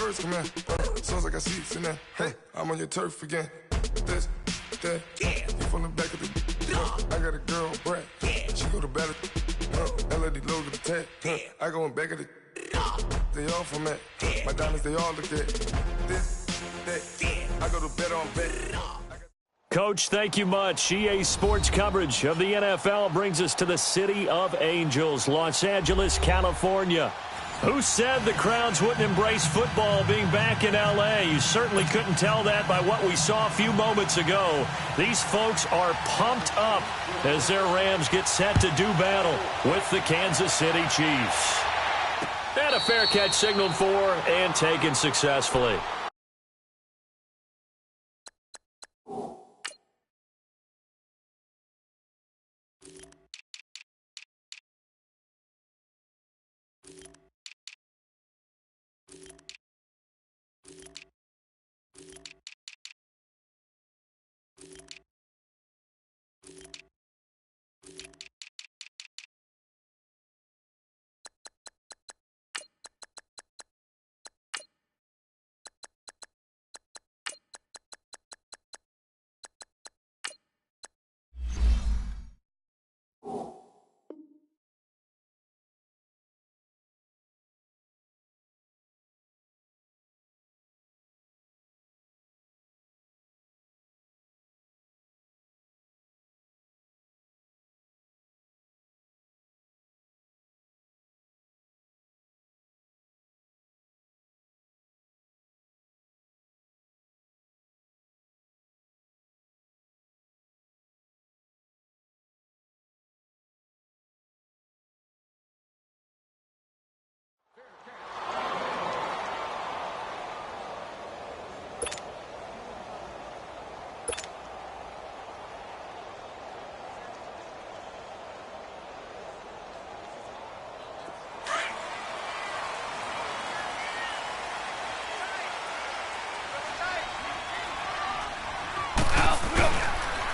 birds come in. As soon as I got seats in there, hey, I'm on your turf again. This, that, you from the back of the. I got a girl, Brad. She go to battle. LAD low to the tag. I go in back of the. They all from that. My diamonds, they all look at. This, that, I go to bed on bed. Coach, thank you much. EA Sports coverage of the NFL brings us to the City of Angels, Los Angeles, California. Who said the crowds wouldn't embrace football being back in L.A.? You certainly couldn't tell that by what we saw a few moments ago. These folks are pumped up as their Rams get set to do battle with the Kansas City Chiefs. And a fair catch signaled for and taken successfully.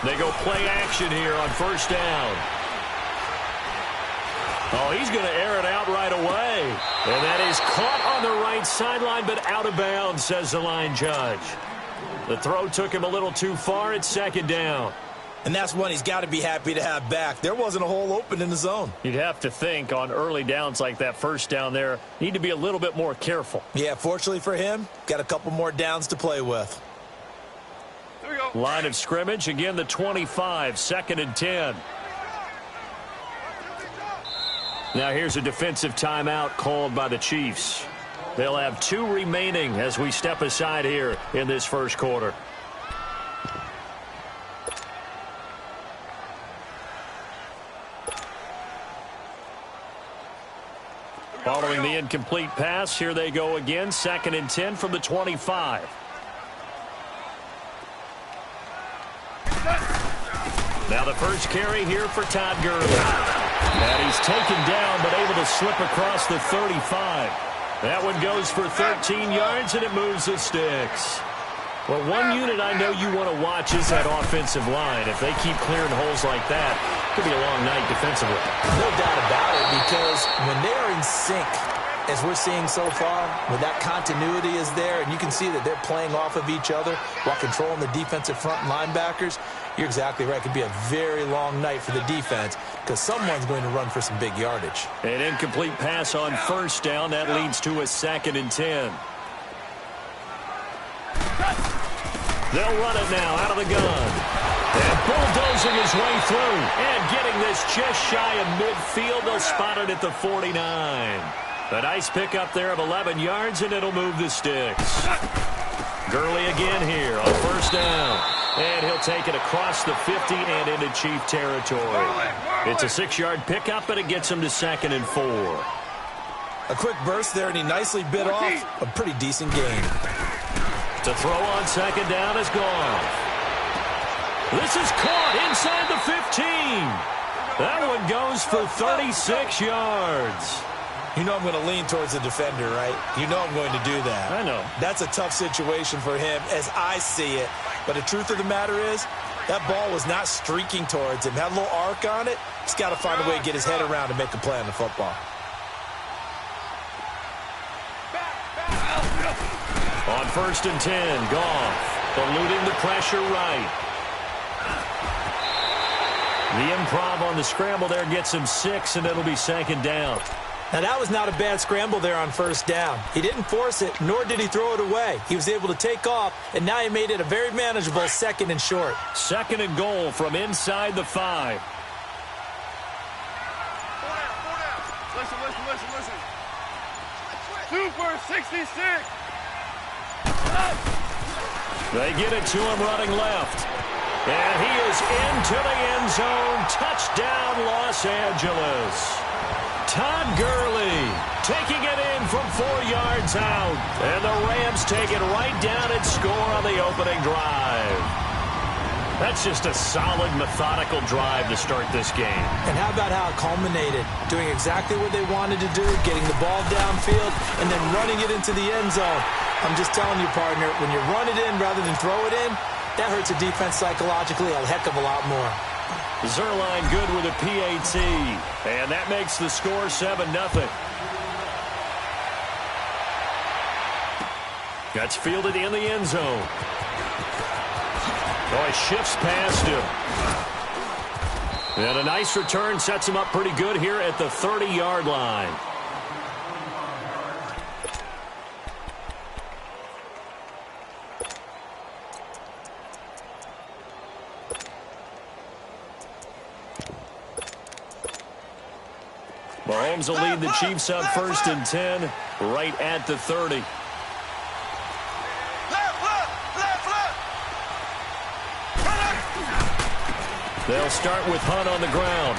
They go play action here on first down. Oh, he's going to air it out right away. And that is caught on the right sideline, but out of bounds, says the line judge. The throw took him a little too far. It's second down. And that's one he's got to be happy to have back. There wasn't a hole open in the zone. You'd have to think on early downs like that first down there, need to be a little bit more careful. Yeah, fortunately for him, got a couple more downs to play with. Line of scrimmage, again the 25, second and 10. Now here's a defensive timeout called by the Chiefs. They'll have 2 remaining as we step aside here in this first quarter. Following the incomplete pass, here they go again, second and 10 from the 25. Now the first carry here for Todd Gurley. And he's taken down but able to slip across the 35. That one goes for 13 yards and it moves the sticks. Well, one unit I know you want to watch is that offensive line. If they keep clearing holes like that, it could be a long night defensively. No doubt about it, because when they are in sync, as we're seeing so far, when that continuity is there and you can see that they're playing off of each other while controlling the defensive front linebackers, you're exactly right. It could be a very long night for the defense because someone's going to run for some big yardage. An incomplete pass on first down. That leads to a second and 10. They'll run it now out of the gun. And bulldozing his way through. And getting this just shy of midfield. They'll spot it at the 49. A nice pickup there of 11 yards, and it'll move the sticks. Gurley again here on first down. And he'll take it across the 50 and into Chief territory. It's a 6-yard pickup, and it gets him to second and 4. A quick burst there, and he nicely bit off a pretty decent gain. To throw on second down is gone. This is caught inside the 15. That one goes for 36 yards. You know I'm going to lean towards the defender, right? You know I'm going to do that. I know. That's a tough situation for him as I see it. But the truth of the matter is, that ball was not streaking towards him. Had a little arc on it. He's got to find a way to get his head around and make a play on the football. On 1st and 10, Goff eluding the pressure right. The improv on the scramble there gets him 6, and it'll be 2nd down. Now, that was not a bad scramble there on 1st down. He didn't force it, nor did he throw it away. He was able to take off, and now he made it a very manageable 2nd and short. 2nd and goal from inside the 5. Listen. 2 for 66. They get it to him running left. And he is into the end zone. Touchdown, Los Angeles. Todd Gurley taking it in from 4 yards out. And the Rams take it right down and score on the opening drive. That's just a solid, methodical drive to start this game. And how about how it culminated? Doing exactly what they wanted to do, getting the ball downfield, and then running it into the end zone. I'm just telling you, partner, when you run it in rather than throw it in, that hurts a defense psychologically a heck of a lot more. Zerline good with a PAT. And that makes the score 7-0. Gets fielded in the end zone. Oh, he shifts past him. And a nice return sets him up pretty good here at the 30-yard line. Mahomes will lead the Chiefs up 1st and 10 right at the 30. They'll start with Hunt on the ground.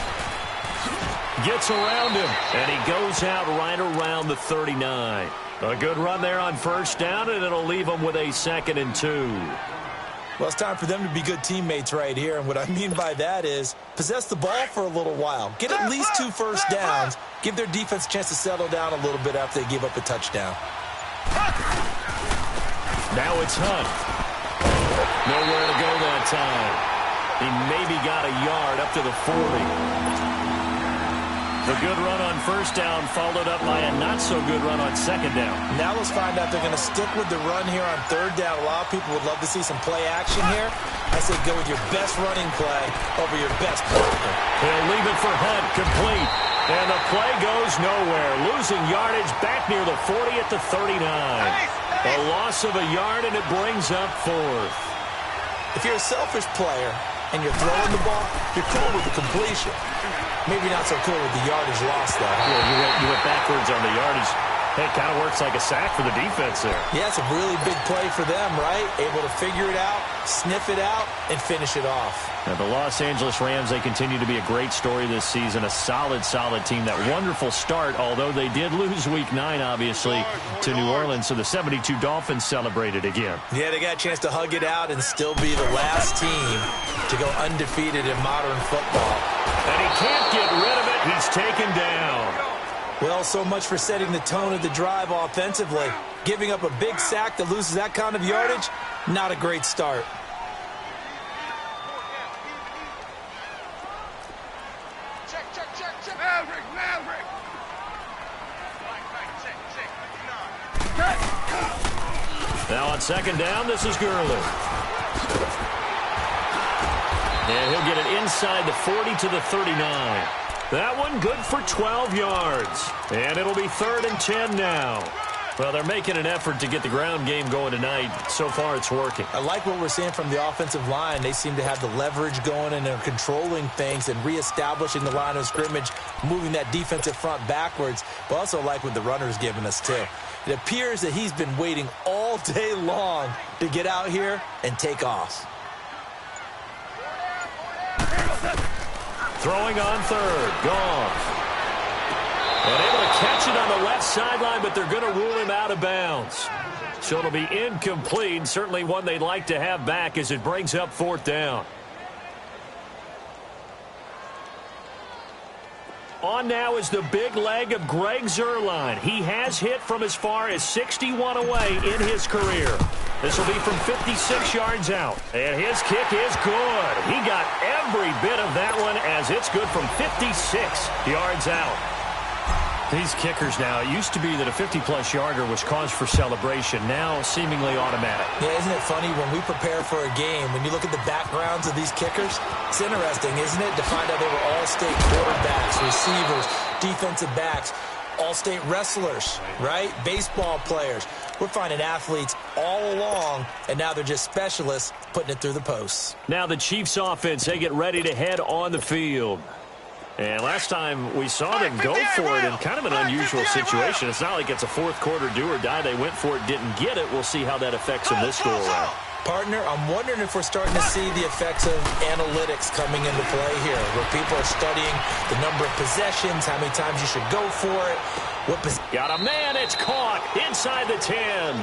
Gets around him, and he goes out right around the 39. A good run there on 1st down, and it'll leave him with a 2nd and 2. Well, it's time for them to be good teammates right here, and what I mean by that is possess the ball for a little while. Get at least 2 first downs. Give their defense a chance to settle down a little bit after they give up a touchdown. Now it's Hunt. Nowhere to go that time. He maybe got a yard up to the 40. The good run on 1st down followed up by a not-so-good run on 2nd down. Now let's find out they're going to stick with the run here on 3rd down. A lot of people would love to see some play action here. I say go with your best running play over your best blocker. They'll leave it for Hunt, complete. And the play goes nowhere. Losing yardage back near the 40 at the 39. A loss of a yard, and it brings up 4th. If you're a selfish player and you're throwing the ball, you're cool with the completion. Maybe not so cool with the yardage loss, though. Yeah, you went backwards on the yardage. It kind of works like a sack for the defense there. Yeah, it's a really big play for them, right? Able to figure it out, sniff it out, and finish it off. Now, the Los Angeles Rams, they continue to be a great story this season. A solid team. That wonderful start, although they did lose Week 9, obviously, to New Orleans. So the 72 Dolphins celebrated again. Yeah, they got a chance to hug it out and still be the last team to go undefeated in modern football. And he can't get rid of it. He's taken down. Well, so much for setting the tone of the drive offensively. Giving up a big sack that loses that kind of yardage, not a great start. Check. Maverick. Now on 2nd down, this is Gurley. And he'll get it inside the 40 to the 39. That one good for 12 yards. And it'll be 3rd and 10 now. Well, they're making an effort to get the ground game going tonight. So far, it's working. I like what we're seeing from the offensive line. They seem to have the leverage going, and they're controlling things and reestablishing the line of scrimmage, moving that defensive front backwards. But also like what the runner's giving us, too. It appears that he's been waiting all day long to get out here and take off. Throwing on 3rd. Goff. And able to catch it on the left sideline, but they're going to rule him out of bounds. So it'll be incomplete. Certainly one they'd like to have back as it brings up 4th down. On now is the big leg of Greg Zuerlein. He has hit from as far as 61 away in his career. This will be from 56 yards out. And his kick is good. He got every bit of that one as it's good from 56 yards out. These kickers now, it used to be that a 50-plus yarder was cause for celebration. Now, seemingly automatic. Yeah, isn't it funny when we prepare for a game, when you look at the backgrounds of these kickers, it's interesting, isn't it, to find out they were all-state quarterbacks, receivers, defensive backs, all-state wrestlers, right? Baseball players. We're finding athletes all along, and now they're just specialists putting it through the posts. Now the Chiefs offense, they get ready to head on the field. And last time we saw them go for it in kind of an unusual situation. It's not like it's a fourth quarter do or die. They went for it, didn't get it. We'll see how that affects them this go-around. Partner, I'm wondering if we're starting to see the effects of analytics coming into play here, where people are studying the number of possessions, how many times you should go for it. Got a man, it's caught inside the 10.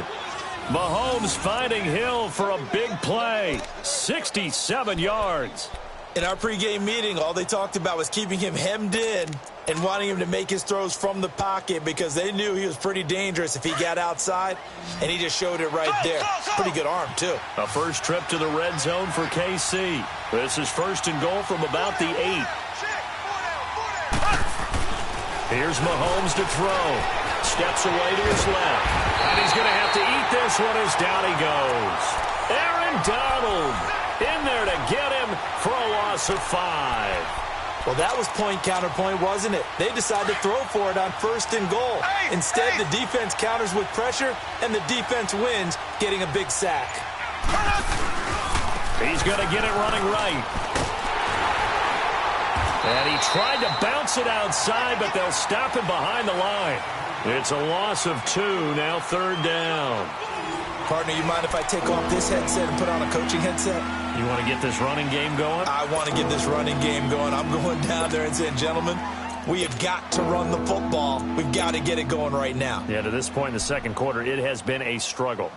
Mahomes finding Hill for a big play, 67 yards. In our pregame meeting, all they talked about was keeping him hemmed in and wanting him to make his throws from the pocket because they knew he was pretty dangerous if he got outside, and he just showed it right there. Pretty good arm, too. A first trip to the red zone for KC. This is first and goal from about the 8. Here's Mahomes to throw. Steps away to his left. And he's going to have to eat this one as down he goes. Aaron Donald in there to get him for a loss of 5. Well, that was point counterpoint, wasn't it? They decided to throw for it on first and goal. Instead, the defense counters with pressure, and the defense wins, getting a big sack. He's going to get it running right. And he tried to bounce it outside, but they'll stop him behind the line. It's a loss of 2, now third down. Partner, you mind if I take off this headset and put on a coaching headset? You want to get this running game going? I want to get this running game going. I'm going down there and saying, gentlemen, we have got to run the football. We've got to get it going right now. Yeah, to this point in the second quarter, it has been a struggle.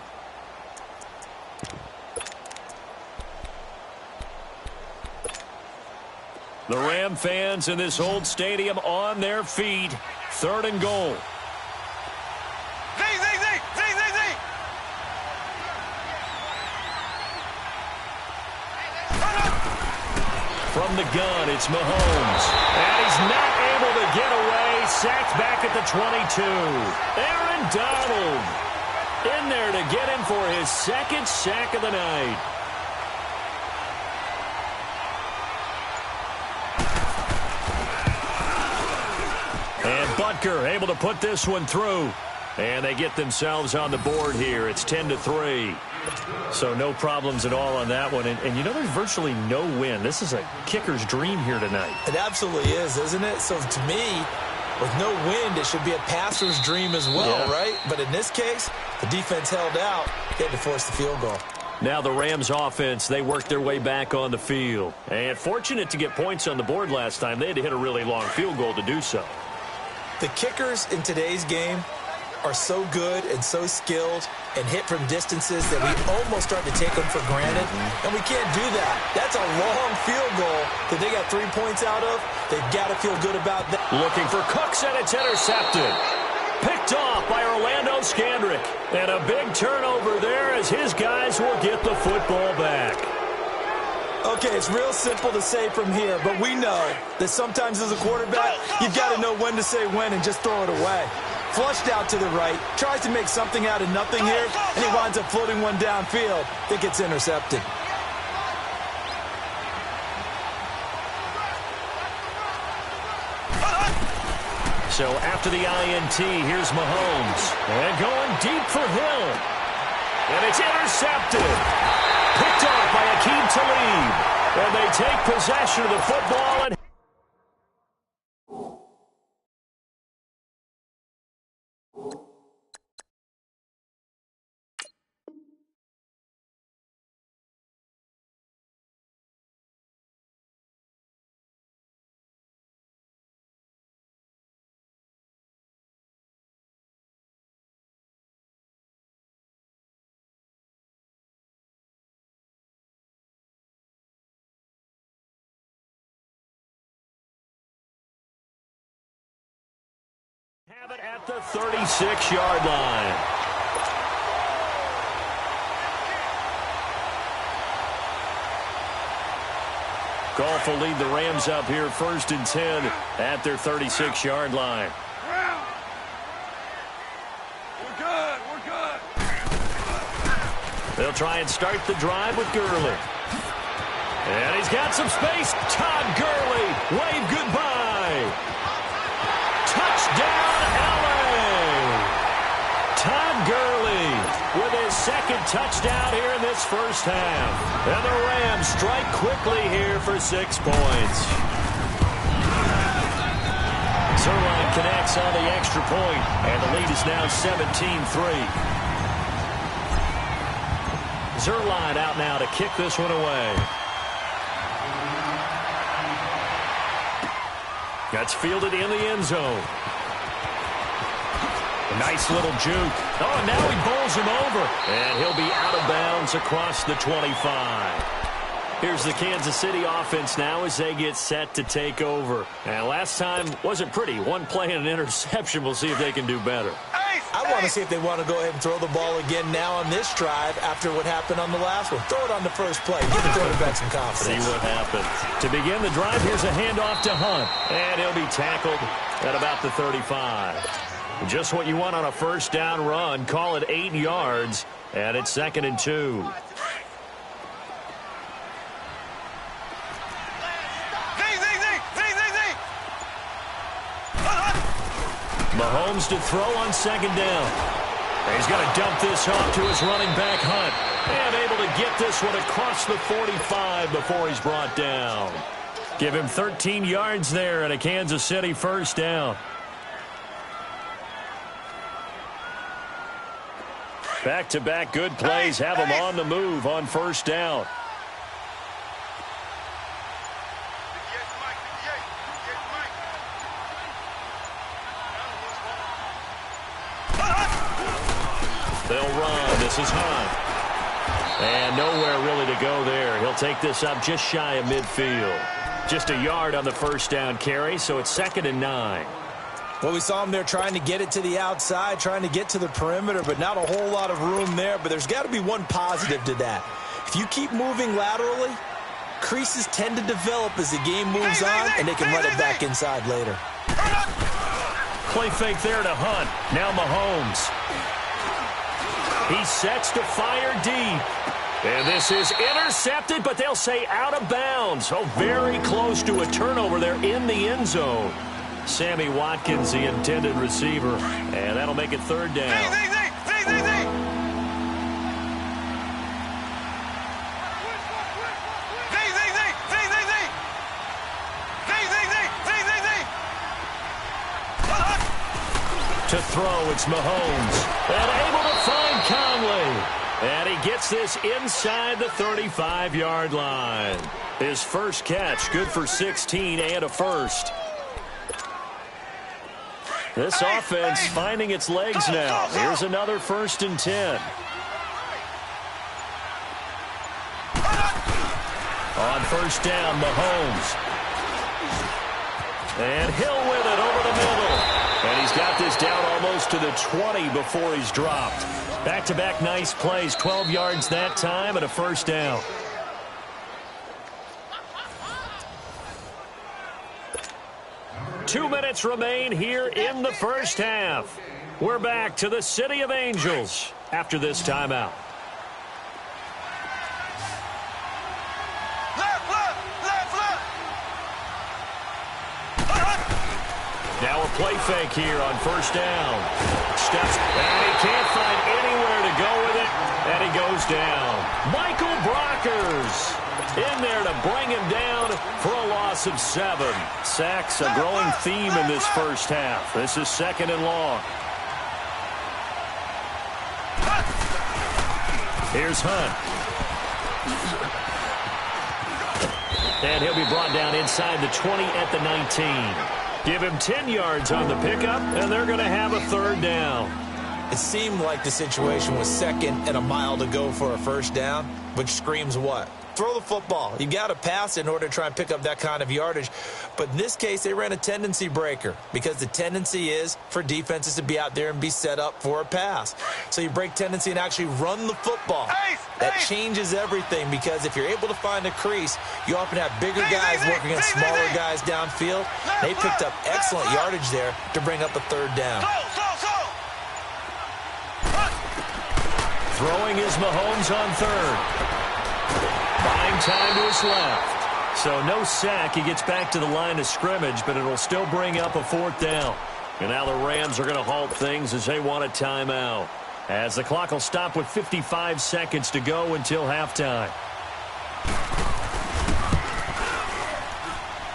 The Ram fans in this old stadium on their feet. Third and goal. From the gun, it's Mahomes. And he's not able to get away. Sacked back at the 22. Aaron Donald in there to get him for his second sack of the night. And Butker able to put this one through. And they get themselves on the board here. It's 10-3. So no problems at all on that one. And you know, there's virtually no win. This is a kicker's dream here tonight. It absolutely is, isn't it? So to me, with no wind, it should be a passer's dream as well, right? But in this case, the defense held out. They had to force the field goal. Now the Rams offense, they worked their way back on the field. And fortunate to get points on the board last time. They had to hit a really long field goal to do so. The kickers in today's game are so good and so skilled and hit from distances that we almost start to take them for granted. And we can't do that. That's a long field goal that they got 3 points out of. They've got to feel good about that. Looking for Cooks, and it's intercepted. Picked off by Orlando Scandrick. And a big turnover there as his guys will get the football back. Okay, it's real simple to say from here, but we know that sometimes as a quarterback, you've got to know when to say when and just throw it away. Flushed out to the right, tries to make something out of nothing here, and he winds up floating one downfield that gets intercepted. So after the INT, here's Mahomes. And going deep for Hill. And it's intercepted. Picked off by Akeem Talib. And they take possession of the football and have it at the 36-yard line. Goff will lead the Rams up here first and 10 at their 36-yard line. They'll try and start the drive with Gurley. And he's got some space. Todd Gurley, wave goodbye. Touchdown, LA. Todd Gurley with his second touchdown here in this first half. And the Rams strike quickly here for 6 points. Zerline connects on the extra point, and the lead is now 17-3. Zerline out now to kick this one away. That's fielded in the end zone. A nice little juke. Oh, and now he bowls him over. And he'll be out of bounds across the 25. Here's the Kansas City offense now as they get set to take over. And last time wasn't pretty. One play and an interception. We'll see if they can do better. I want to see if they want to go ahead and throw the ball again now on this drive after what happened on the last one. Throw it on the first play. Give the quarterback some confidence. See what happens. To begin the drive, here's a handoff to Hunt. And he'll be tackled at about the 35. Just what you want on a first down run. Call it 8 yards. And it's 2nd and 2. Mahomes to throw on 2nd down. He's going to dump this off to his running back, Hunt. And able to get this one across the 45 before he's brought down. Give him 13 yards there and a Kansas City first down. Back-to-back good plays have him on the move on first down. They'll run. This is Hunt. And nowhere really to go there. He'll take this up just shy of midfield. Just a yard on the first down carry, so it's 2nd and 9. Well, we saw him there trying to get it to the outside, trying to get to the perimeter, but not a whole lot of room there. But there's got to be one positive to that. If you keep moving laterally, creases tend to develop as the game moves on, and they can run it back inside later. Play fake there to Hunt. Now Mahomes. He sets to fire deep. And this is intercepted, but they'll say out of bounds. Oh, very close to a turnover there in the end zone. Sammy Watkins, the intended receiver. And that'll make it 3rd down. To throw, it's Mahomes. And able to find Conley. And he gets this inside the 35-yard line. His first catch, good for 16 and a first. This offense finding its legs now. Here's another 1st and 10. On first down, Mahomes. And Hill with it over the middle. And he's got this down almost to the 20 before he's dropped. Back-to-back nice plays, 12 yards that time and a first down. Two minutes remain here in the first half. We're back to the City of Angels after this timeout. Now a play fake here on first down. Steps, and he can't find anywhere to go with it, and he goes down. Michael Brockers in there to bring him down for a loss of 7. Sacks, a growing theme in this first half. This is 2nd and long. Here's Hunt. And he'll be brought down inside the 20 at the 19. Give him 10 yards on the pickup, and they're going to have a 3rd down. It seemed like the situation was 2nd and a mile to go for a first down, which screams what? Throw the football. You got to pass in order to try and pick up that kind of yardage. But in this case, they ran a tendency breaker because the tendency is for defenses to be out there and be set up for a pass. So you break tendency and actually run the football. That changes everything because if you're able to find a crease, you often have bigger guys working against smaller guys downfield. They picked up excellent yardage there to bring up a 3rd down. Throwing is Mahomes on third. Buying time to his left. So no sack. He gets back to the line of scrimmage, but it'll still bring up a fourth down. And now the Rams are going to halt things as they want a timeout. As the clock will stop with 55 seconds to go until halftime.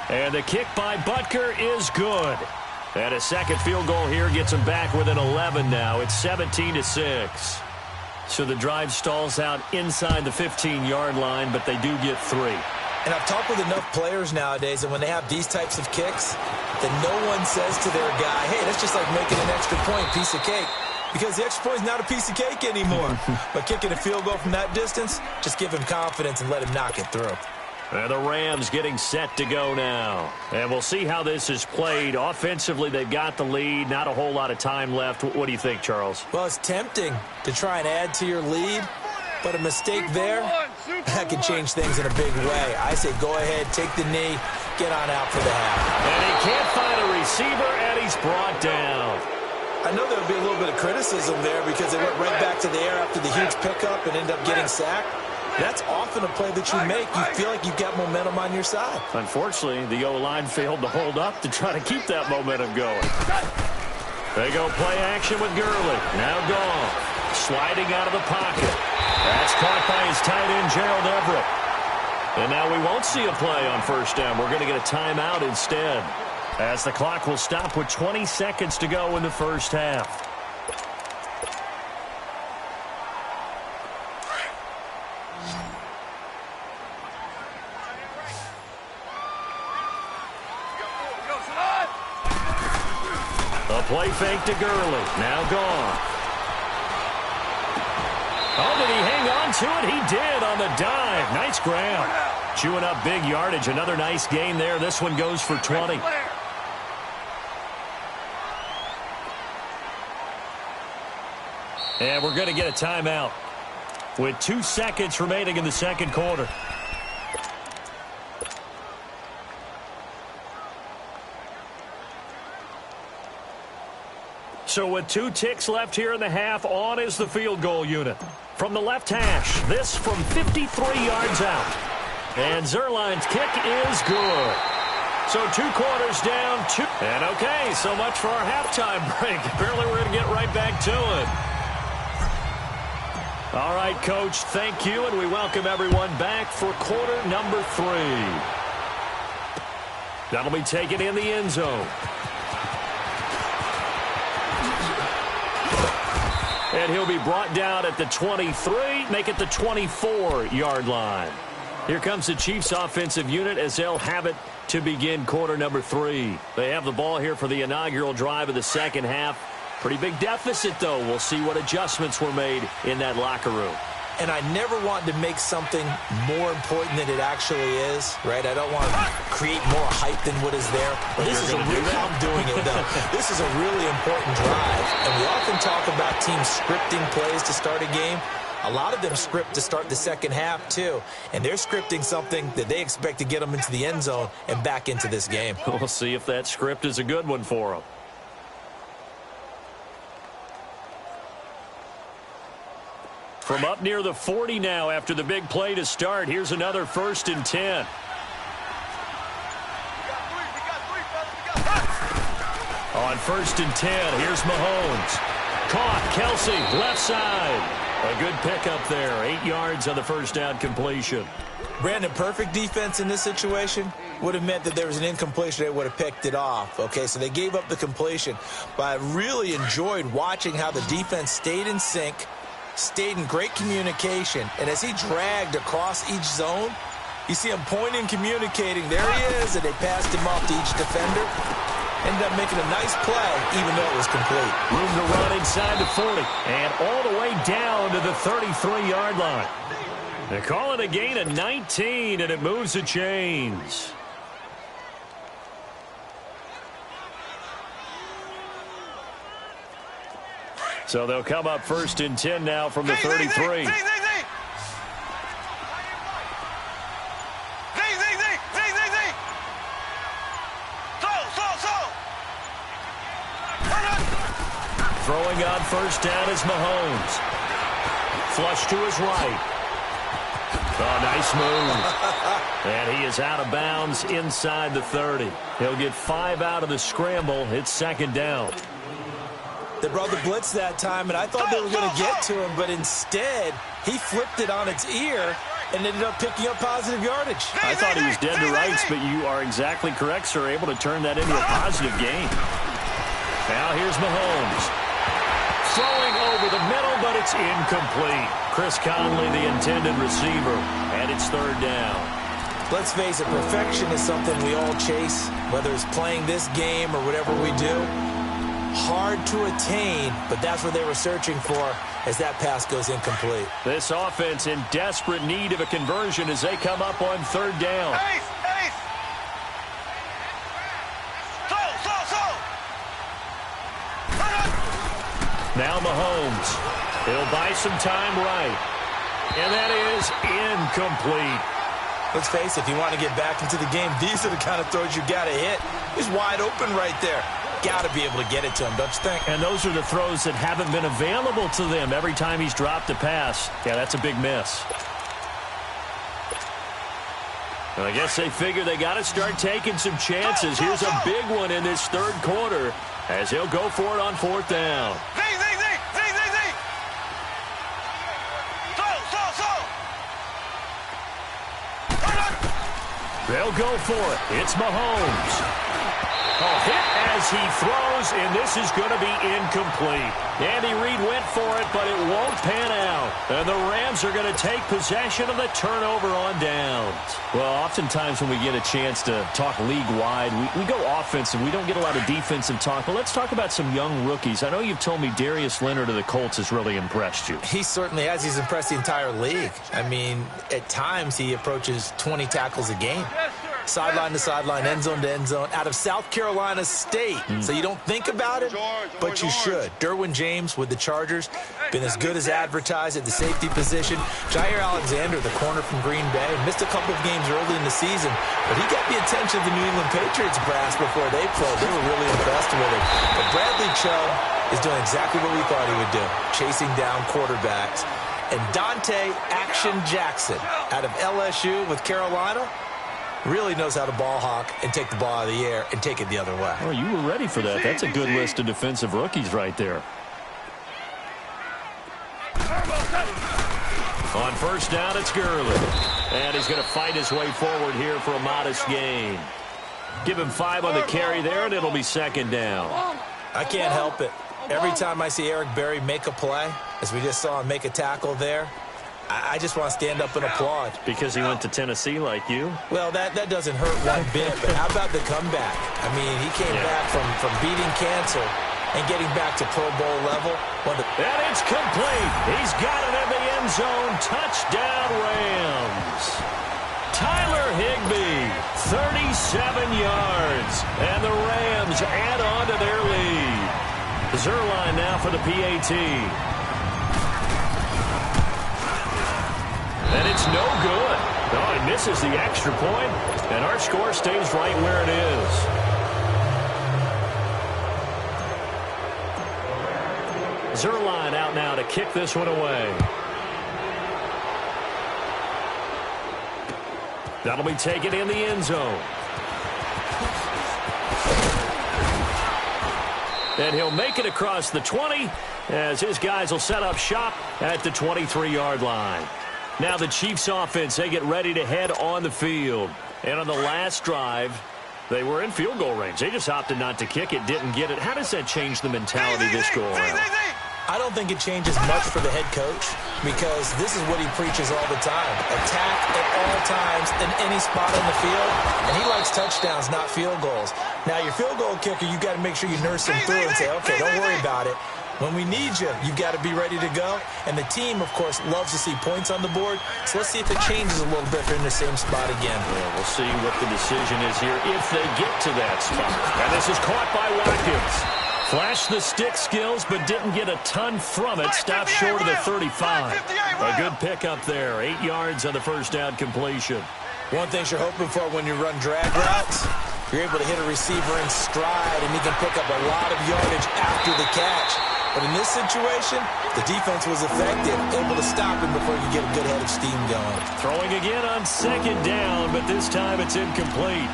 And the kick by Butker is good. And a second field goal here gets them back within 11 now. It's 17-6. So the drive stalls out inside the 15-yard line, but they do get 3. And I've talked with enough players nowadays, and when they have these types of kicks, that no one says to their guy, hey, that's just like making an extra point, piece of cake. Because the extra point is not a piece of cake anymore. But kicking a field goal from that distance, just give him confidence and let him knock it through. And the Rams getting set to go now. And we'll see how this is played. Offensively, they've got the lead. Not a whole lot of time left. What do you think, Charles? Well, it's tempting to try and add to your lead. But a mistake there, that could change things in a big way. I say go ahead, take the knee, get on out for the half. And he can't find a receiver, and he's brought down. I know there would be a little bit of criticism there because they went right back to the air after the huge pickup and ended up getting sacked. That's often a play that you make. You feel like you've got momentum on your side. Unfortunately, the O-line failed to hold up to try to keep that momentum going. They go play action with Gurley. Now gone. Sliding out of the pocket. That's caught by his tight end, Gerald Everett. And now we won't see a play on first down. We're going to get a timeout instead, as the clock will stop with 20 seconds to go in the first half. A play fake to Gurley. Now gone. Oh, did he hang on to it? He did on the dive. Nice grab. Chewing up big yardage. Another nice gain there. This one goes for 20. And we're going to get a timeout with 2 seconds remaining in the second quarter. So with 2 ticks left here in the half, on is the field goal unit. From the left hash, this from 53 yards out. And Zerline's kick is good. So 2 quarters down, 2. And okay, so much for our halftime break. Apparently we're going to get right back to it. All right, Coach, thank you, and we welcome everyone back for quarter number 3. That'll be taken in the end zone. And he'll be brought down at the 23, make it the 24-yard line. Here comes the Chiefs offensive unit as they'll have it to begin quarter number 3. They have the ball here for the inaugural drive of the second half. Pretty big deficit, though. We'll see what adjustments were made in that locker room. And I never want to make something more important than it actually is, right? I don't want to create more hype than what is there. But this is a really, I'm doing it, though. This is a really important drive. And we often talk about teams scripting plays to start a game. A lot of them script to start the second half, too. And they're scripting something that they expect to get them into the end zone and back into this game. We'll see if that script is a good one for them. From up near the 40 now after the big play to start. Here's another 1st and 10. On 1st and 10, here's Mahomes. Caught, Kelsey, left side. A good pickup there. 8 yards on the first down completion. Brandon, perfect defense in this situation would have meant that there was an incompletion. They would have picked it off. Okay, so they gave up the completion. But I really enjoyed watching how the defense stayed in sync, stayed in great communication, and as he dragged across each zone, you see him pointing, communicating. There he is, and they passed him off to each defender. Ended up making a nice play, even though it was complete. Room to run inside the 40, and all the way down to the 33-yard line. They call it a gain of 19, and it moves the chains. So they'll come up 1st and 10 now from the 33. Throwing on first down is Mahomes. flush to his right. Oh, nice move. And he is out of bounds inside the 30. He'll get 5 out of the scramble. It's second down. They brought the blitz that time, and I thought they were going to get to him, but instead, he flipped it on its ear and ended up picking up positive yardage. I thought he was dead to rights, but you are exactly correct, sir. Able to turn that into a positive gain. Now here's Mahomes. Throwing over the middle, but it's incomplete. Chris Conley, the intended receiver, and it's third down. Let's face it, perfection is something we all chase, whether it's playing this game or whatever we do. Hard to attain, but that's what they were searching for as that pass goes incomplete. This offense in desperate need of a conversion as they come up on third down. Now Mahomes. He'll buy some time right. And that is incomplete. Let's face it, if you want to get back into the game, these are the kind of throws you got to hit. He's wide open right there. Got to be able to get it to him, don't you think? And those are the throws that haven't been available to them every time he's dropped a pass. Yeah, that's a big miss. And I guess they figure they got to start taking some chances. Here's a big one in this third quarter as he'll go for it on fourth down. They'll go for it. It's Mahomes. Hit as he throws, and this is going to be incomplete. Andy Reid went for it, but it won't pan out. And the Rams are going to take possession of the turnover on downs. Well, oftentimes when we get a chance to talk league-wide, we go offensive. We don't get a lot of defensive talk. But let's talk about some young rookies. I know you've told me Darius Leonard of the Colts has really impressed you. He certainly has. He's impressed the entire league. I mean, at times he approaches 20 tackles a game. Sideline to sideline, end zone to end zone, out of South Carolina State. So you don't think about it, but you should. Derwin James with the Chargers, been as good as advertised at the safety position. Jair Alexander, the corner from Green Bay, missed a couple of games early in the season, but he got the attention of the New England Patriots brass before they played. They were really impressed with him. But Bradley Chubb is doing exactly what we thought he would do, chasing down quarterbacks. And Dante Action Jackson out of LSU with Carolina really knows how to ball hawk and take the ball out of the air and take it the other way. Oh, you were ready for that. That's a good list of defensive rookies right there. On first down, it's Gurley. And he's going to fight his way forward here for a modest gain. Give him 5 on the carry there, and it'll be second down. I can't help it. Every time I see Eric Berry make a play, as we just saw him make a tackle there, I just want to stand up and applaud. Because he went to Tennessee like you? Well, that doesn't hurt one bit, but how about the comeback? I mean, he came back from beating cancer and getting back to Pro Bowl level. And it's complete. He's got it in the end zone. Touchdown, Rams. Tyler Higbee, 37 yards. And the Rams add on to their lead. Zerline now for the PAT. And it's no good. Oh, he misses the extra point, and our score stays right where it is. Zerline out now to kick this one away. That'll be taken in the end zone. And he'll make it across the 20 as his guys will set up shop at the 23-yard line. Now the Chiefs offense, they get ready to head on the field. And on the last drive, they were in field goal range. They just opted not to kick it, didn't get it. How does that change the mentality this go around? I don't think it changes much for the head coach because this is what he preaches all the time. Attack at all times in any spot on the field. And he likes touchdowns, not field goals. Now, your field goal kicker, you got to make sure you nurse him through and say, okay, don't worry about it. When we need you, you've got to be ready to go. And the team, of course, loves to see points on the board. So let's see if it changes a little bit if they're in the same spot again. Well, we'll see what the decision is here if they get to that spot. And this is caught by Watkins. Flashed the stick skills, but didn't get a ton from it. Stopped short of the 35. A good pickup there. 8 yards on the first down completion. One thing you're hoping for when you run drag routes, you're able to hit a receiver in stride, and he can pick up a lot of yardage after the catch. But in this situation, the defense was effective, able to stop him before he could get a good head of steam going. Throwing again on second down, but this time it's incomplete.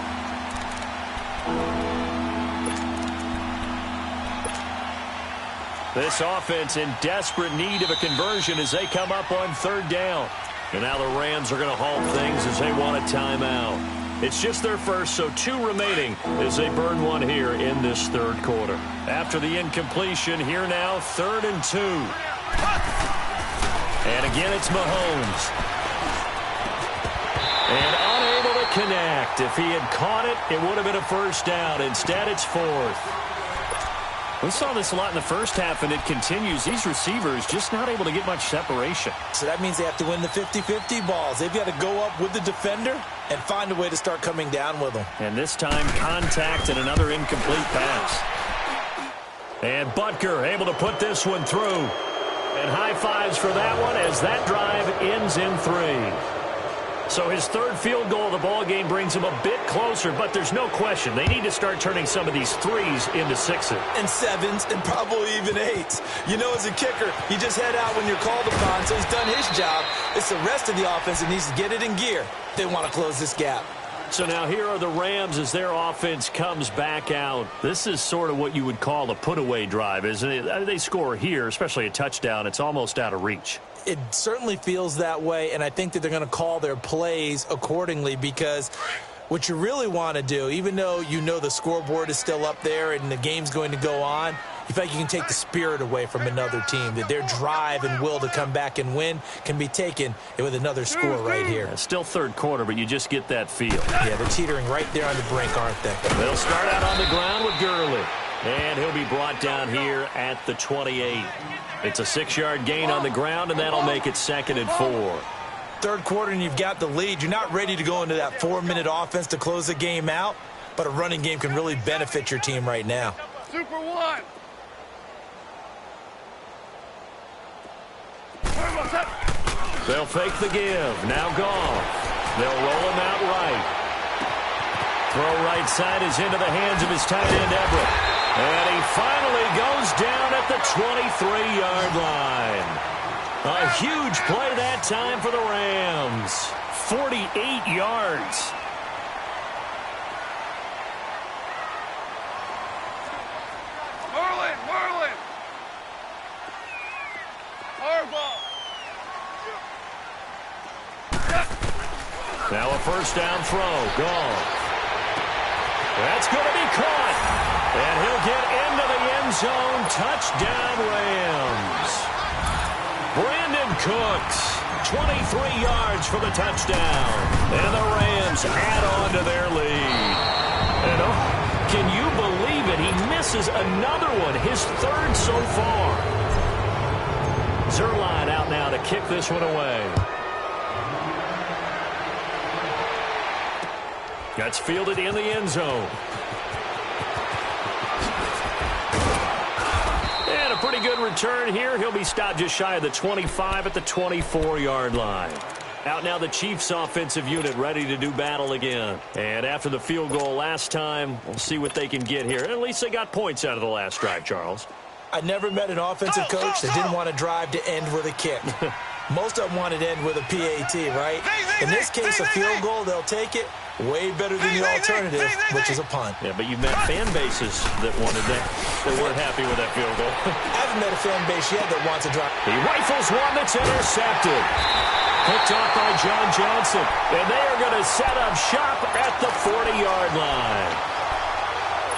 This offense in desperate need of a conversion as they come up on third down. And now the Rams are going to halt things as they want a timeout. It's just their first, so 2 remaining as they burn one here in this third quarter. After the incompletion, here now, 3rd and 2. And again, it's Mahomes. And unable to connect. If he had caught it, it would have been a first down. Instead, it's 4th. We saw this a lot in the first half, and it continues. These receivers just not able to get much separation. So that means they have to win the 50-50 balls. They've got to go up with the defender and find a way to start coming down with them. And this time, contact and another incomplete pass. And Butker able to put this one through. And high fives for that one as that drive ends in 3. So his 3rd field goal of the ball game brings him a bit closer, but there's no question they need to start turning some of these 3s into 6s. And 7s and probably even 8s. You know, as a kicker, you just head out when you're called upon, so he's done his job. It's the rest of the offense that needs to get it in gear. They want to close this gap. So now here are the Rams as their offense comes back out. This is sort of what you would call a put-away drive, isn't it? They score here, especially a touchdown. It's almost out of reach. It certainly feels that way, and I think that they're going to call their plays accordingly because what you really want to do, even though you know the scoreboard is still up there and the game's going to go on, you feel like you can take the spirit away from another team, that their drive and will to come back and win can be taken with another score right here. It's still third quarter, but you just get that feel. Yeah, they're teetering right there on the brink, aren't they? They'll start out on the ground with Gurley. And he'll be brought down here at the 28. It's a 6-yard gain on the ground, and that'll make it 2nd and 4. Third quarter, and you've got the lead. You're not ready to go into that 4-minute offense to close the game out, but a running game can really benefit your team right now. Super one. They'll fake the give. Now Goff. They'll roll him out right. Throw right side is into the hands of his tight end, Everett. And he finally goes down at the 23-yard line. A huge play that time for the Rams. 48 yards. Merlin. Harbaugh. Now a first down throw. Goff. That's going to be caught. And he'll get into the end zone. Touchdown, Rams. Brandon Cooks, 23 yards for the touchdown. And the Rams add on to their lead. And can you believe it? He misses another one, his 3rd so far. Zerline out now to kick this one away. Gets fielded in the end zone. And a pretty good return here. He'll be stopped just shy of the 25 at the 24-yard line. Out now the Chiefs offensive unit ready to do battle again. And after the field goal last time, we'll see what they can get here. At least they got points out of the last drive, Charles. I never met an offensive coach that didn't want to drive to end with a kick. Most of them wanted to end with a PAT, right? In this case, a field goal, they'll take it. Way better than the alternative, which is a punt. Yeah, but you've met fan bases that wanted that weren't happy with that field goal. I haven't met a fan base yet that wants to drive. He rifles one that's intercepted. Picked off by John Johnson. And they are going to set up shop at the 40-yard line.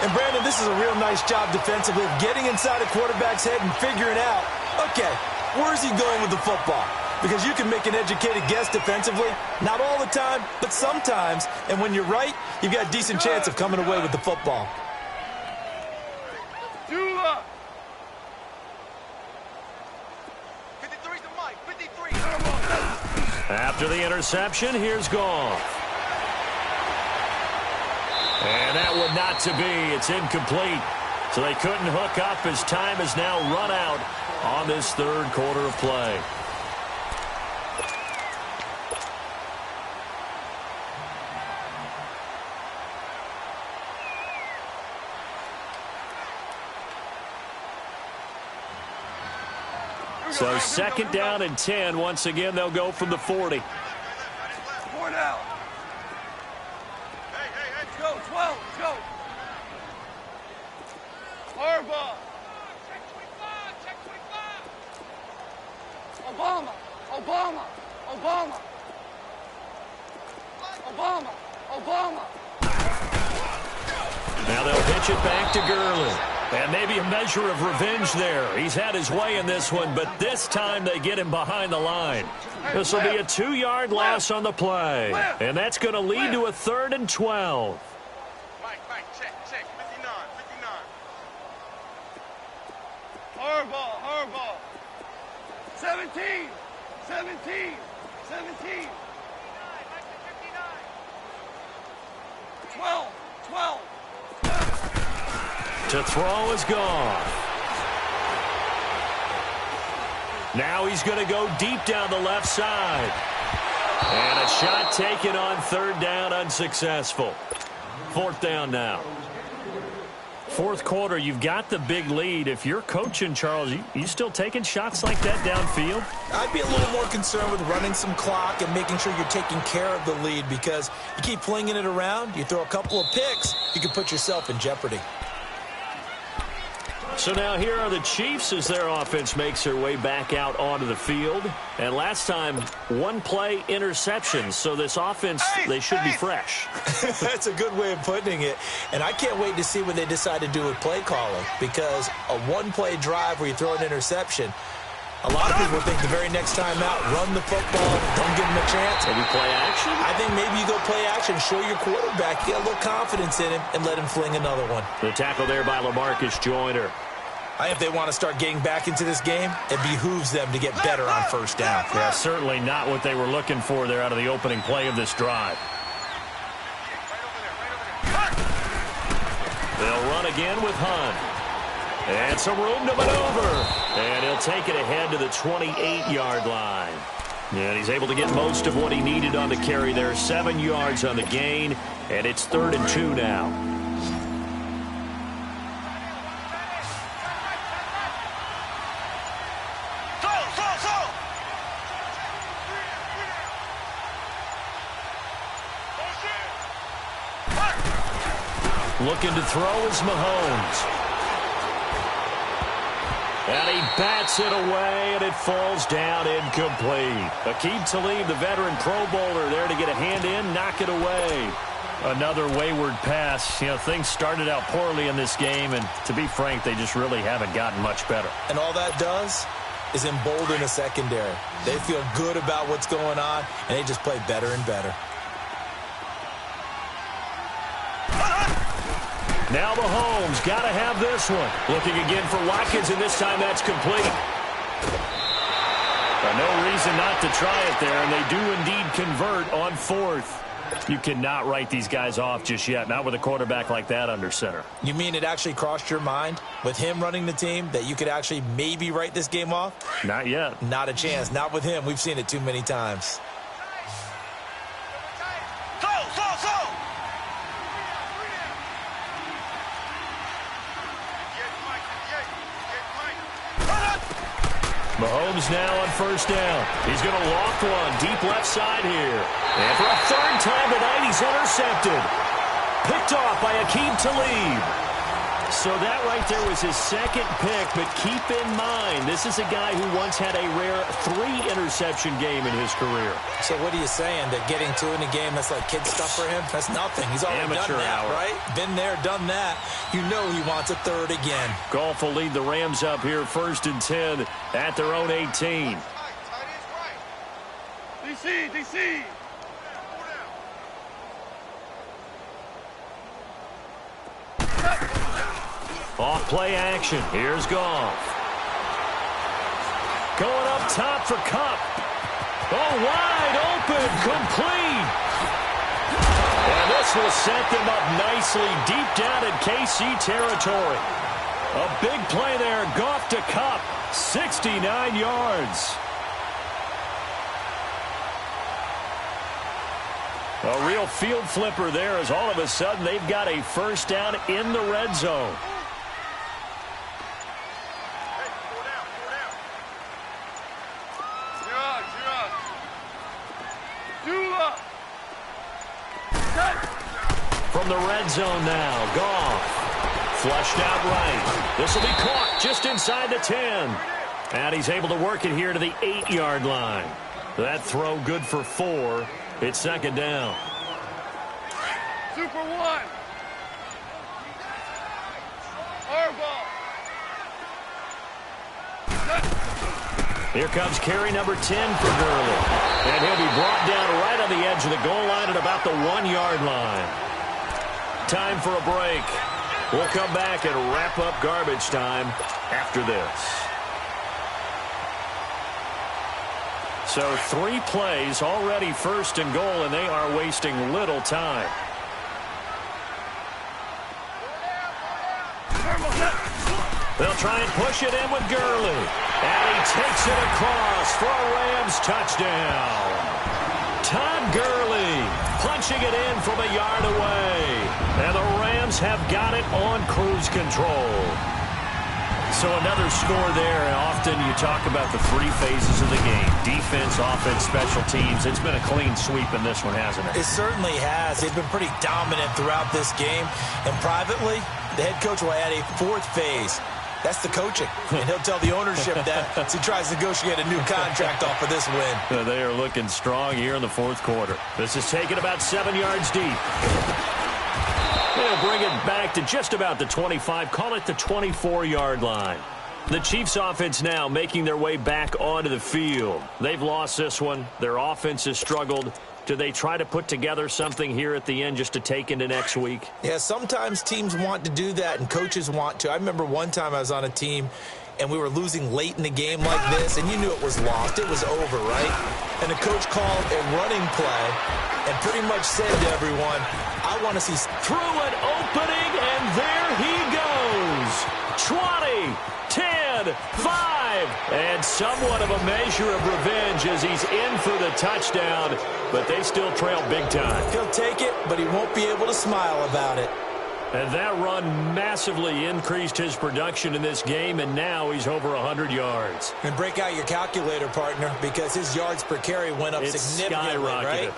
And, Brandon, this is a real nice job defensively of getting inside a quarterback's head and figuring out, okay, where's he going with the football? Because you can make an educated guess defensively. Not all the time, but sometimes. And when you're right, you've got a decent chance of coming away with the football. Jula. 53's the mic. 53. After the interception, here's Goff. And that one not to be. It's incomplete. So they couldn't hook up as time has now run out on this third quarter of play. So second down and 10. Once again, they'll go from the 40. 4 down. Hey, let's go. 12, let's go. Harbaugh. Check 25. Obama. Now they'll pitch it back to Gurley. And maybe a measure of revenge there. He's had his way in this one, but this time they get him behind the line. This will be a 2-yard loss on the play. And that's going to lead to a 3rd and 12. Mike, check. 59. Harbaugh. 17. 12. To throw is gone. Now he's going to go deep down the left side. And a shot taken on 3rd down, unsuccessful. 4th down now. 4th quarter, you've got the big lead. If you're coaching, Charles, you still taking shots like that downfield? I'd be a little more concerned with running some clock and making sure you're taking care of the lead, because you keep flinging it around, you throw a couple of picks, you can put yourself in jeopardy. So now here are the Chiefs as their offense makes their way back out onto the field. And last time, 1-play interception. So this offense, they should be fresh. That's a good way of putting it. And I can't wait to see what they decide to do with play calling, because a 1-play drive where you throw an interception, a lot of people think the very next time out, run the football, don't give them a chance. Maybe play action? I think maybe you go play action, show your quarterback, get a little confidence in him, and let him fling another one. The tackle there by LaMarcus Joyner. I think if they want to start getting back into this game, it behooves them to get better on 1st down. Yeah, certainly not what they were looking for there out of the opening play of this drive. They'll run again with Hunt. And some room to maneuver. And he'll take it ahead to the 28-yard line. And he's able to get most of what he needed on the carry there. 7 yards on the gain. And it's 3rd and 2 now. Looking to throw is Mahomes. And he bats it away, and it falls down incomplete. Aqib Talib, the veteran Pro Bowler, there to get a hand in, knock it away. Another wayward pass. You know, things started out poorly in this game, and to be frank, they just really haven't gotten much better. And all that does is embolden the secondary. They feel good about what's going on, and they just play better and better. Now Mahomes got to have this one. Looking again for Watkins, and this time that's complete. No reason not to try it there, and they do indeed convert on 4th. You cannot write these guys off just yet, not with a quarterback like that under center. You mean it actually crossed your mind, with him running the team, that you could actually maybe write this game off? Not yet. Not a chance. Not with him. We've seen it too many times. Mahomes now on 1st down. He's going to loft one deep left side here. And for a 3rd time tonight, he's intercepted. Picked off by Aqib Talib. So that right there was his 2nd pick, but keep in mind, this is a guy who once had a rare 3-interception game in his career. So what are you saying? That getting 2 in a game, that's like kid stuff for him? That's nothing. He's already Amateur done that, hour. right? Been there, done that. You know he wants a 3rd again. Goff will lead the Rams up here 1st and 10 at their own 18. DC. Off play action. Here's Goff. Going up top for Kupp. Oh, wide open. Complete. And this will set them up nicely deep down in KC territory. A big play there. Goff to Kupp. 69 yards. A real field flipper there, as all of a sudden they've got a 1st down in the red zone. from the red zone now. Goff. Flushed out right. This will be caught just inside the 10. And he's able to work it here to the 8-yard line. That throw good for 4. It's second down. Super one. Our ball. Here comes carry number 10 for Gurley. And he'll be brought down right on the edge of the goal line at about the 1-yard line. Time for a break. We'll come back and wrap up garbage time after this. So 3 plays, already first and goal, and they are wasting little time. They'll try and push it in with Gurley. And he takes it across for a Rams touchdown. Todd Gurley punching it in from a yard away. And the Rams have got it on cruise control. So another score there. And often you talk about the 3 phases of the game. Defense, offense, special teams. It's been a clean sweep in this one, hasn't it? It certainly has. They've been pretty dominant throughout this game. And privately, the head coach will add a 4th phase. That's the coaching. And he'll tell the ownership that as he tries to negotiate a new contract off of this win. They are looking strong here in the 4th quarter. This is taken about 7 yards deep. They'll bring it back to just about the 25. Call it the 24-yard line. The Chiefs' offense now making their way back onto the field. They've lost this one. Their offense has struggled. Do they try to put together something here at the end just to take into next week? Yeah, sometimes teams want to do that and coaches want to. I remember one time I was on a team and we were losing late in the game like this, and you knew it was lost. It was over, right? And the coach called a running play and pretty much said to everyone, I want to see through an opening, and there he goes. 20, 10, 5, and somewhat of a measure of revenge as he's in for the touchdown, but they still trail big time. He'll take it, but he won't be able to smile about it. And that run massively increased his production in this game, and now he's over 100 yards. And break out your calculator, partner, because his yards per carry went up significantly, right?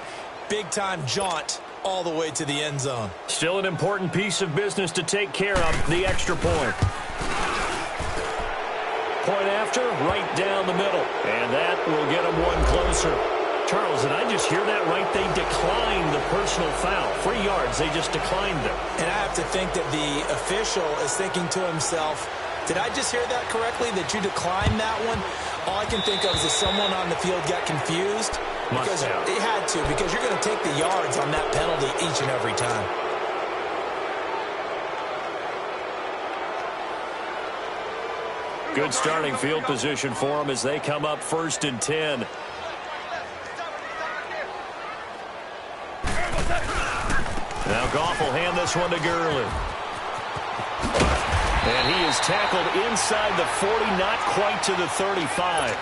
Big-time jaunt all the way to the end zone. Still an important piece of business to take care of, the extra point. Point after, right down the middle. And that will get him one closer. Charles, did I just hear that right? They declined the personal foul. 3 yards, they just declined them. And I have to think that the official is thinking to himself, did I just hear that correctly, that you declined that one? All I can think of is that someone on the field got confused. Because it had to, because you're going to take the yards on that penalty each and every time. Good starting field position for them as they come up 1st and 10. Now Goff will hand this one to Gurley. And he is tackled inside the 40, not quite to the 35.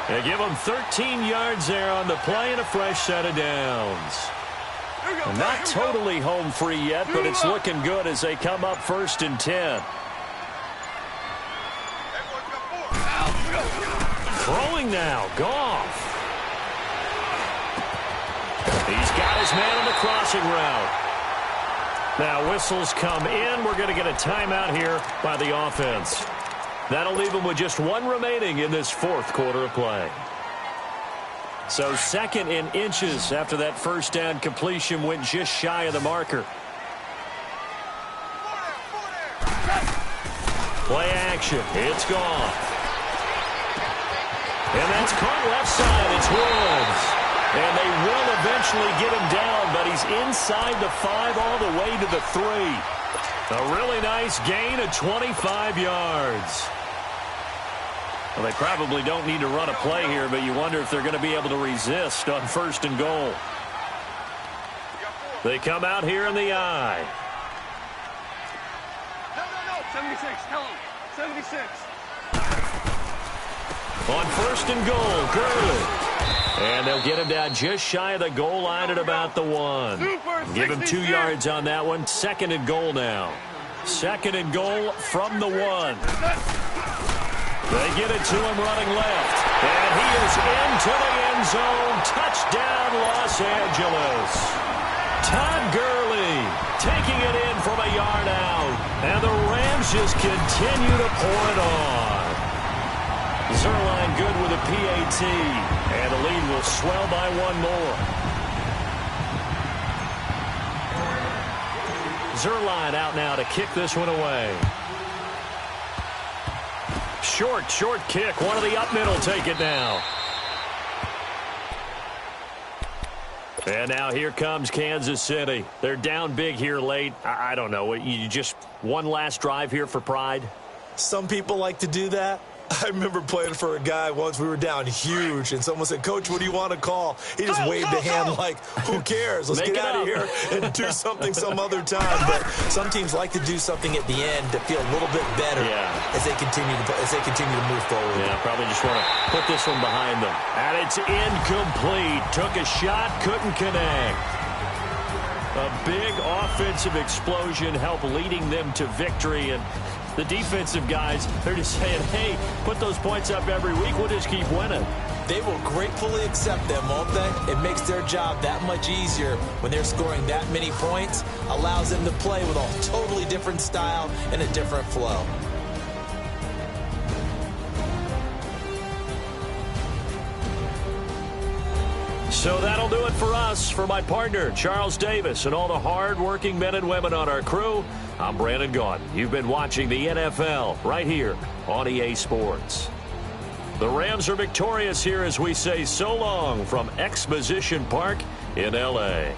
They give him 13 yards there on the play and a fresh set of downs. Not totally home free yet, but it's looking good as they come up 1st and 10. Throwing now, Goff. He's got his man on the crossing route. Now whistles come in. We're going to get a timeout here by the offense. That'll leave them with just 1 remaining in this 4th quarter of play. So 2nd in inches after that 1st down completion went just shy of the marker. Play action. It's gone. And that's caught left side. It's Woods. And they will eventually get him down, but he's inside the 5 all the way to the 3. A really nice gain of 25 yards. Well, they probably don't need to run a play here, but you wonder if they're going to be able to resist on 1st and goal. They come out here in the eye. No. 76. Tell him. 76. On 1st and goal, Gurley. And they'll get him down just shy of the goal line at about the 1. Give him 2 yards on that one. 2nd and goal now. 2nd and goal from the 1. They get it to him running left. And he is into the end zone. Touchdown, Los Angeles. Todd Gurley taking it in from a yard out. And the Rams just continue to pour it on. Zerline good with a PAT. And the lead will swell by one more. Zerline out now to kick this one away. Short kick. One of the up middle take it now. And now here comes Kansas City. They're down big here late. I don't know. You just one last drive here for pride? Some people like to do that. I remember playing for a guy once. We were down huge, and someone said, "Coach, what do you want to call?" He just waved a hand like, who cares? Let's get out of here and do something some other time. But some teams like to do something at the end to feel a little bit better as they continue to move forward. Yeah, probably just want to put this one behind them. And it's incomplete. Took a shot, couldn't connect. A big offensive explosion helped leading them to victory, and the defensive guys, they're just saying, hey, put those points up every week. We'll just keep winning. They will gratefully accept them, won't they? It makes their job that much easier when they're scoring that many points. Allows them to play with a totally different style and a different flow. So that'll do it for us. For my partner, Charles Davis, and all the hard-working men and women on our crew, I'm Brandon Gaudin. You've been watching the NFL right here on EA Sports. The Rams are victorious here as we say so long from Exposition Park in L.A.